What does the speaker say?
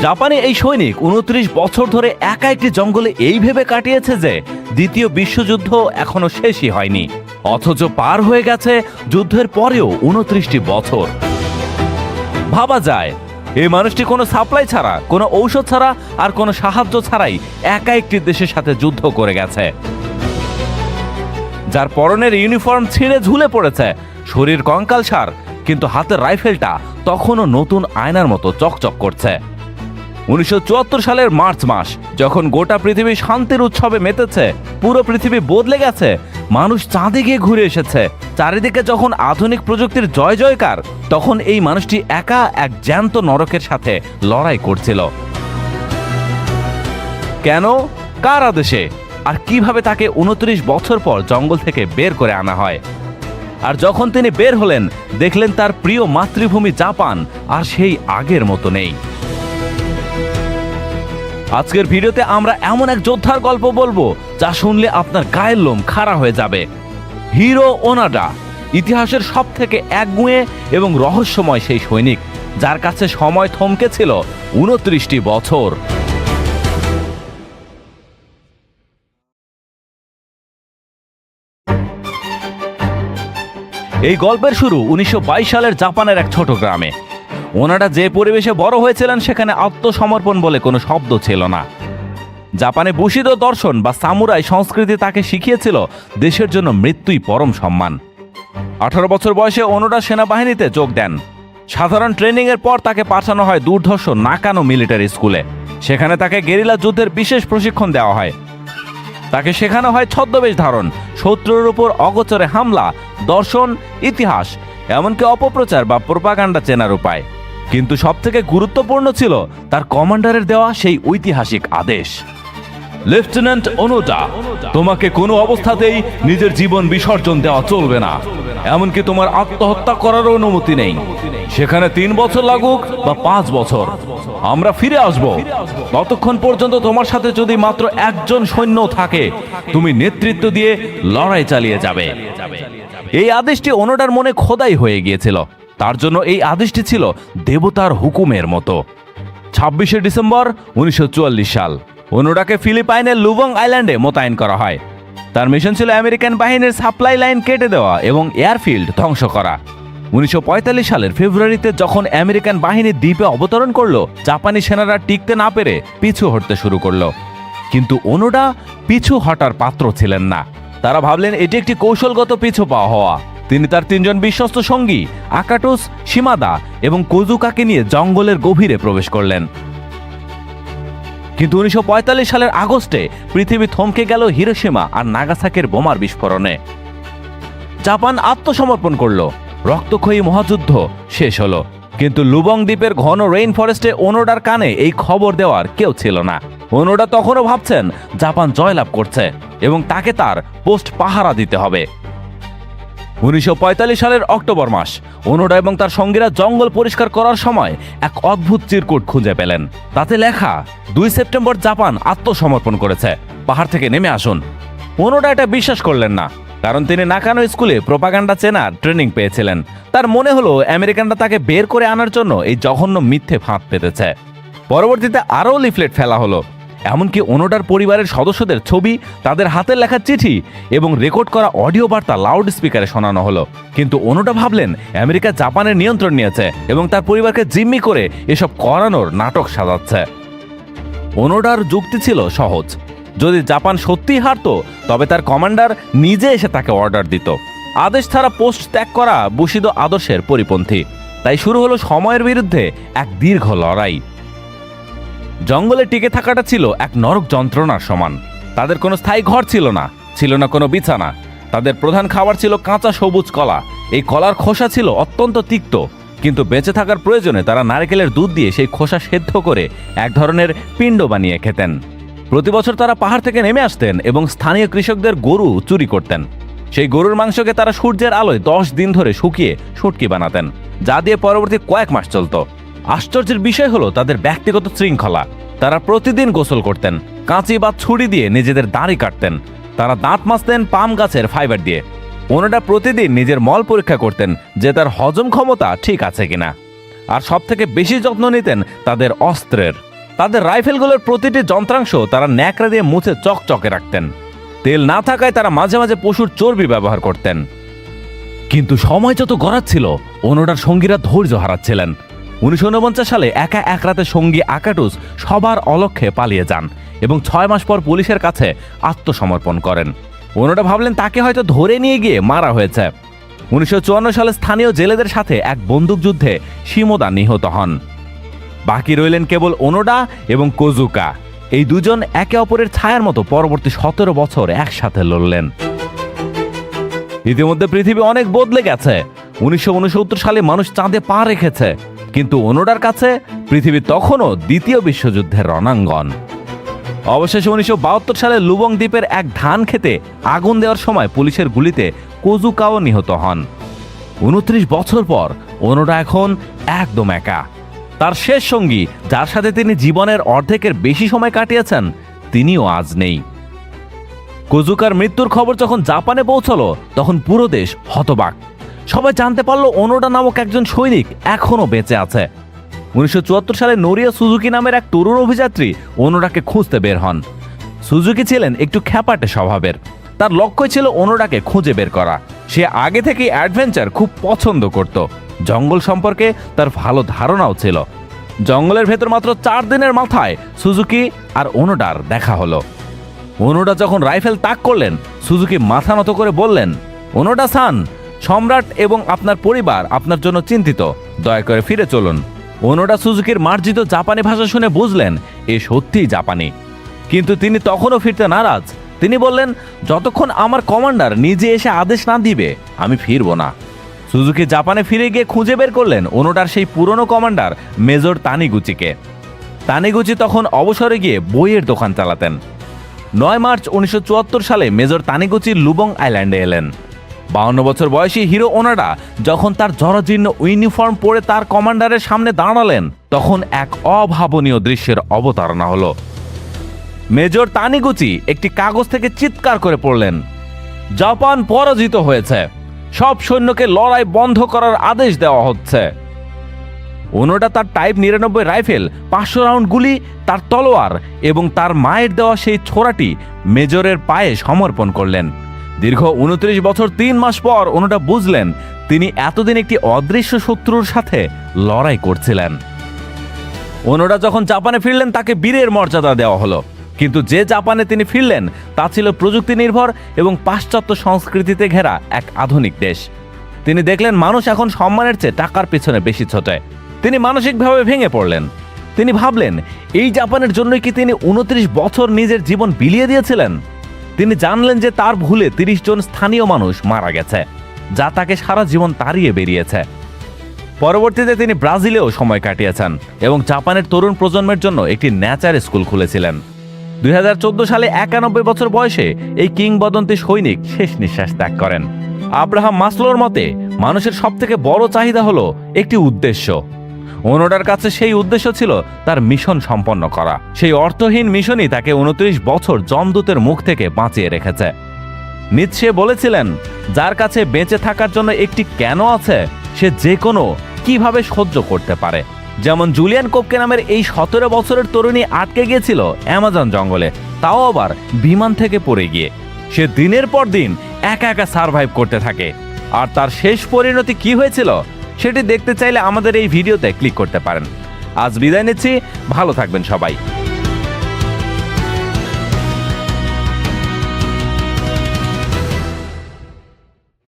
জাপানি এই সৈনিক ২৯ বছর ধরে একা একটি জঙ্গলে এই ভেবে কাটিয়েছে যে দ্বিতীয় বিশ্বযুদ্ধ এখনো শেষই হয়নি, অথচ পার হয়ে গেছে যুদ্ধের পরেও ২৯টি বছর। ভাবা যায় এই মানুষটি কোনো সাপ্লাই ছাড়া, কোনো ঔষধ ছাড়া আর কোনো সাহায্য ছাড়াই একা একটি দেশের সাথে যুদ্ধ করে গেছে, যার পরনের ইউনিফর্ম ছিঁড়ে ঝুলে পড়েছে, শরীর কঙ্কালসার, কিন্তু হাতের রাইফেলটা তখনও নতুন আয়নার মতো চকচক করছে। ১৯৭৪ সালের মার্চ মাস, যখন গোটা পৃথিবী শান্তির উৎসবে মেতেছে, পুরো পৃথিবী বদলে গেছে, মানুষ চাঁদে গিয়ে ঘুরে এসেছে, চারিদিকে যখন আধুনিক প্রযুক্তির জয় জয়কার, তখন এই মানুষটি একা এক জ্যান্ত নরকের সাথে লড়াই করছিল। কেন, কার আদেশে, আর কিভাবে তাকে ২৯ বছর পর জঙ্গল থেকে বের করে আনা হয়? আর যখন তিনি বের হলেন, দেখলেন তার প্রিয় মাতৃভূমি জাপান আর সেই আগের মতো নেই। আজকের ভিডিওতে আমরা এমন এক যোদ্ধার গল্প বলবো যা শুনলে আপনার গায়ের লোম খাড়া হয়ে যাবে। হিরো ওনোডা, ইতিহাসের সব থেকে একগুঁয়ে এবং রহস্যময় সেই সৈনিক, যার কাছে সময় থমকে ছিল ২৯টি বছর। এই গল্পের শুরু ১৯২২ সালের জাপানের এক ছোট গ্রামে। ওনারা যে পরিবেশে বড় হয়েছিলেন, সেখানে আত্মসমর্পণ বলে কোনো শব্দ ছিল না। জাপানে বুশিদো দর্শন বা সামুরাই সংস্কৃতি তাকে শিখিয়েছিল দেশের জন্য মৃত্যুই পরম সম্মান। ১৮ বছর বয়সে ওনোডা সেনাবাহিনীতে যোগ দেন। সাধারণ ট্রেনিংয়ের পর তাকে পাঠানো হয় দুর্ধর্ষ নাকানো মিলিটারি স্কুলে। সেখানে তাকে গেরিলা যুদ্ধের বিশেষ প্রশিক্ষণ দেওয়া হয়। তাকে শেখানো হয় ছদ্মবেশ ধারণ, শত্রুর উপর অগোচরে হামলা, দর্শন, ইতিহাস, এমনকি অপপ্রচার বা প্রোপাগান্ডা চেনার উপায়। কিন্তু সবথেকে গুরুত্বপূর্ণ ছিল তার কমান্ডারের দেওয়া সেই ঐতিহাসিক আদেশ, লেফটেন্যান্ট ওনোডা, তোমাকে কোনো অবস্থাতেই নিজের জীবন বিসর্জন দেওয়া চলবে না, এমনকি তোমার আত্মহত্যা করারও অনুমতি নেই। সেখানে ৩ বছর লাগুক বা ৫ বছর, আমরা ফিরে আসব। ততক্ষণ পর্যন্ত তোমার সাথে যদি মাত্র একজন সৈন্য থাকে, তুমি নেতৃত্ব দিয়ে লড়াই চালিয়ে যাবে। এই আদেশটি ওনোডার মনে খোদাই হয়ে গিয়েছিল। তার জন্য এই আদেশটি ছিল দেবতার হুকুমের মতো। ২৬শে ডিসেম্বর ১৯৪৪ সাল, ওনোডাকে ফিলিপাইনের লুবং আইল্যান্ডে মোতায়েন করা হয়। তার মিশন ছিল আমেরিকান বাহিনীর সাপ্লাই লাইন কেটে দেওয়া এবং এয়ারফিল্ড ধ্বংস করা। ১৯৪৫ সালের ফেব্রুয়ারিতে যখন আমেরিকান বাহিনী দ্বীপে অবতরণ করলো, জাপানি সেনারা টিকতে না পেরে পিছু হটতে শুরু করলো। কিন্তু ওনোডা পিছু হটার পাত্র ছিলেন না। তারা ভাবলেন এটি একটি কৌশলগত পিছু পাওয়া হওয়া। তিনি তার ৩ জন বিশ্বস্ত সঙ্গী আকাটুস, শিমাদা এবং কোজুকাকে নিয়ে জঙ্গলের গভীরে প্রবেশ করলেন। কিন্তু ১৯৪৫ সালের আগস্টে পৃথিবী থমকে গেল হিরোশিমা আর নাগাসাকির বোমার বিস্ফোরণে। জাপান আত্মসমর্পণ করল, রক্তক্ষয়ী মহাযুদ্ধ শেষ হলো। কিন্তু লুবং দ্বীপের ঘন রেইন ফরেস্টে ওনোডার কানে এই খবর দেওয়ার কেউ ছিল না। ওনোডা তখনও ভাবছেন জাপান জয়লাভ করছে এবং তাকে তার পোস্ট পাহারা দিতে হবে। ১৯৪৫ সালের অক্টোবর মাস, ওনোডা এবং তার সঙ্গীরা জঙ্গল পরিষ্কার করার সময় এক অদ্ভুত চিরকুট খুঁজে পেলেন। তাতে লেখা, ২ সেপ্টেম্বর জাপান আত্মসমর্পণ করেছে, পাহাড় থেকে নেমে আসুন। ওনোডা এটা বিশ্বাস করলেন না, কারণ তিনি নাকানো স্কুলে প্রোপাগান্ডা চেনার ট্রেনিং পেয়েছিলেন। তার মনে হলো আমেরিকানরা তাকে বের করে আনার জন্য এই জঘন্য মিথ্যে ফাঁদ পেতেছে। পরবর্তীতে আরও লিফলেট ফেলা হলো, এমনকি ওনোডার পরিবারের সদস্যদের ছবি, তাদের হাতের লেখা চিঠি এবং রেকর্ড করা অডিও বার্তা লাউড স্পিকারে শোনানো হলো। কিন্তু ওনোডা ভাবলেন আমেরিকা জাপানের নিয়ন্ত্রণ নিয়েছে এবং তার পরিবারকে জিম্মি করে এসব করানোর নাটক সাজাচ্ছে। ওনোডার যুক্তি ছিল সহজ, যদি জাপান সত্যিই হারত, তবে তার কমান্ডার নিজে এসে তাকে অর্ডার দিত। আদেশ ছাড়া পোস্ট ত্যাগ করা বুশিদো আদর্শের পরিপন্থী। তাই শুরু হলো সময়ের বিরুদ্ধে এক দীর্ঘ লড়াই। জঙ্গলে টিকে থাকাটা ছিল এক নরক যন্ত্রণার সমান। তাদের কোনো স্থায়ী ঘর ছিল না, ছিল না কোনো বিছানা। তাদের প্রধান খাবার ছিল কাঁচা সবুজ কলা। এই কলার খোসা ছিল অত্যন্ত তিক্ত, কিন্তু বেঁচে থাকার প্রয়োজনে তারা নারকেলের দুধ দিয়ে সেই খোসা সেদ্ধ করে এক ধরনের পিণ্ড বানিয়ে খেতেন। প্রতি বছর তারা পাহাড় থেকে নেমে আসতেন এবং স্থানীয় কৃষকদের গরু চুরি করতেন। সেই গরুর মাংসকে তারা সূর্যের আলোয় 10 দিন ধরে শুকিয়ে শুটকি বানাতেন, যা দিয়ে পরবর্তী কয়েক মাস চলত। আশ্চর্যের বিষয় হলো তাদের ব্যক্তিগত শৃঙ্খলা। তারা প্রতিদিন গোসল করতেন, কাঁচি বা ছুরি দিয়ে নিজেদের দাড়ি কাটতেন। তারা দাঁত মাজতেন পাম গাছের ফাইবার দিয়ে। ওনারা প্রতিদিন নিজের মল পরীক্ষা করতেন যে তার হজম ক্ষমতা ঠিক আছে কিনা। আর সব থেকে বেশি যত্ন নিতেন তাদের অস্ত্রের। তাদের রাইফেলগুলোর প্রতিটি যন্ত্রাংশ তারা ন্যাকড়া দিয়ে মুছে চকচকে রাখতেন। তেল না থাকায় তারা মাঝে মাঝে পশুর চর্বি ব্যবহার করতেন। কিন্তু সময় যত গড়াচ্ছিল ওনোডার সঙ্গীরা ধৈর্য হারাচ্ছিলেন। 1949 সালে একা এক রাতে সঙ্গী আকাটুস সবার অলক্ষ্যে পালিয়ে যান এবং 6 মাস পর পুলিশের কাছে আত্মসমর্পণ করেন। ওনোডা ভাবলেন তাকে হয়তো ধরে নিয়ে গিয়ে মারা হয়েছে। 1954 সালে স্থানীয় জেলেদের সাথে এক বন্দুকযুদ্ধে শিমোদা নিহত হন। বাকি রইলেন কেবল ওনোডা এবং কোজুকা। এই দুজন একে অপরের ছায়ার মতো পরবর্তী 17 বছর একসাথে লড়লেন। ইতিমধ্যে পৃথিবী অনেক বদলে গেছে। 1969 সালে মানুষ চাঁদে পা রেখেছে, কিন্তু ওনোডার কাছে পৃথিবী তখনও দ্বিতীয় বিশ্বযুদ্ধের রণাঙ্গন। অবশেষে 1972 সালে লুবং দ্বীপের এক ধান খেতে আগুন দেওয়ার সময় পুলিশের গুলিতে কোজুকাও নিহত হন। 29 বছর পর ওনোডা এখন একদম একা। তার শেষ সঙ্গী, যার সাথে তিনি জীবনের অর্ধেকের বেশি সময় কাটিয়েছেন, তিনিও আজ নেই। কোজুকার মৃত্যুর খবর যখন জাপানে পৌঁছলো তখন পুরো দেশ হতবাক। সবাই জানতে পারল ওনোডা নামক একজন সৈনিক এখনো বেঁচে আছে। 1974 সালে নোরিয়া সুজুকি নামের এক তরুণ অভিযাত্রী ওনোডাকে খুঁজতে বের হন। সুজুকি ছিলেন একটু খ্যাপাটে স্বভাবের। তার লক্ষ্যই ছিল ওনোডাকে খুঁজে বের করা। সে আগে থেকেই অ্যাডভেঞ্চার খুব পছন্দ করত। জঙ্গল সম্পর্কে তার ভালো ধারণাও ছিল। জঙ্গলের ভেতর মাত্র 4 দিনের মাথায় সুজুকি আর ওনোডার দেখা হলো। ওনোডা যখন রাইফেল তাক করলেন, সুজুকি মাথা নত করে বললেন, ওনোডা সান, সম্রাট এবং আপনার পরিবার আপনার জন্য চিন্তিত, দয়া করে ফিরে চলুন। ওনোডা সুজুকির মার্জিত জাপানি ভাষা শুনে বুঝলেন এ সত্যিই জাপানি, কিন্তু তিনি তখনও ফিরতে নারাজ। তিনি বললেন, যতক্ষণ আমার কমান্ডার নিজে এসে আদেশ না দিবে আমি ফিরব না। সুজুকি জাপানে ফিরে গিয়ে খুঁজে বের করলেন ওনোডার সেই পুরনো কমান্ডার মেজর তানিগুচিকে। তানিগুচি তখন অবসরে গিয়ে বইয়ের দোকান চালাতেন। 9 মার্চ 1974 সালে মেজর তানিগুচি লুবং আইল্যান্ডে এলেন। 52 বছর বয়সী হিরো ওনোডা যখন তার জরাজীর্ণ ইউনিফর্ম পরে তার কমান্ডারের সামনে দাঁড়ালেন, তখন এক অভাবনীয় দৃশ্যের অবতারণা হলো। মেজর তানিগুচি একটি কাগজ থেকে চিৎকার করে পড়লেন, জাপান পরাজিত হয়েছে, সব সৈন্যকে লড়াই বন্ধ করার আদেশ দেওয়া হচ্ছে। ওনোডা তার টাইপ 99 রাইফেল, 500 রাউন্ড গুলি, তার তলোয়ার এবং তার মায়ের দেওয়া সেই ছোরাটি মেজরের পায়ে সমর্পণ করলেন। দীর্ঘ 29 বছর 3 মাস পর ওনোডা বুঝলেন তিনি এতদিন একটি অদৃশ্য শত্রুর সাথে লড়াই করছিলেন। ওনোডা যখন জাপানে ফিরলেন তাকে বীরের মর্যাদা দেওয়া হলো, কিন্তু যে জাপানে তিনি ফিরলেন তা ছিল প্রযুক্তি নির্ভর এবং পাশ্চাত্য সংস্কৃতিতে ঘেরা এক আধুনিক দেশ। তিনি দেখলেন মানুষ এখন সম্মানের চেয়ে টাকার পেছনে বেশি ছোটে। তিনি মানসিকভাবে ভেঙে পড়লেন। তিনি ভাবলেন, এই জাপানের জন্যই কি তিনি 29 বছর নিজের জীবন বিলিয়ে দিয়েছিলেন? তিনি জানলেন যে তার ভুলে 30 জন স্থানীয় মানুষ মারা গেছে, যা তাকে সারা জীবন তাড়িয়ে বেরিয়েছে। পরবর্তীতে তিনি ব্রাজিলেও সময় কাটিয়েছেন এবং জাপানের তরুণ প্রজন্মের জন্য একটি নেচার স্কুল খুলেছিলেন। 2014 সালে 91 বছর বয়সে এই কিংবদন্তি সৈনিক শেষ নিঃশ্বাস ত্যাগ করেন। আব্রাহাম মাসলোর মতে মানুষের সবথেকে বড় চাহিদা হলো একটি উদ্দেশ্য। ওনোডার কাছে সেই উদ্দেশ্য ছিল তার মিশন সম্পন্ন করা। সেই অর্থহীন মিশনই তাকে 29 বছর যমদূতের মুখ থেকে বাঁচিয়ে রেখেছে। নিৎসে বলেছিলেন, যার কাছে বেঁচে থাকার জন্য একটি কেন আছে, সে যে কোনো কিভাবে সহ্য করতে পারে। যেমন জুলিয়ান কোপকে নামের এই 17 বছরের তরুণী আটকে গিয়েছিল অ্যামাজন জঙ্গলে, তাও আবার বিমান থেকে পড়ে গিয়ে। সে দিনের পর দিন একা একা সারভাইভ করতে থাকে। আর তার শেষ পরিণতি কি হয়েছিল সেটি দেখতে চাইলে আমাদের এই ভিডিওতে ক্লিক করতে পারেন। আজ বিদায় নিচ্ছি, ভালো থাকবেন সবাই।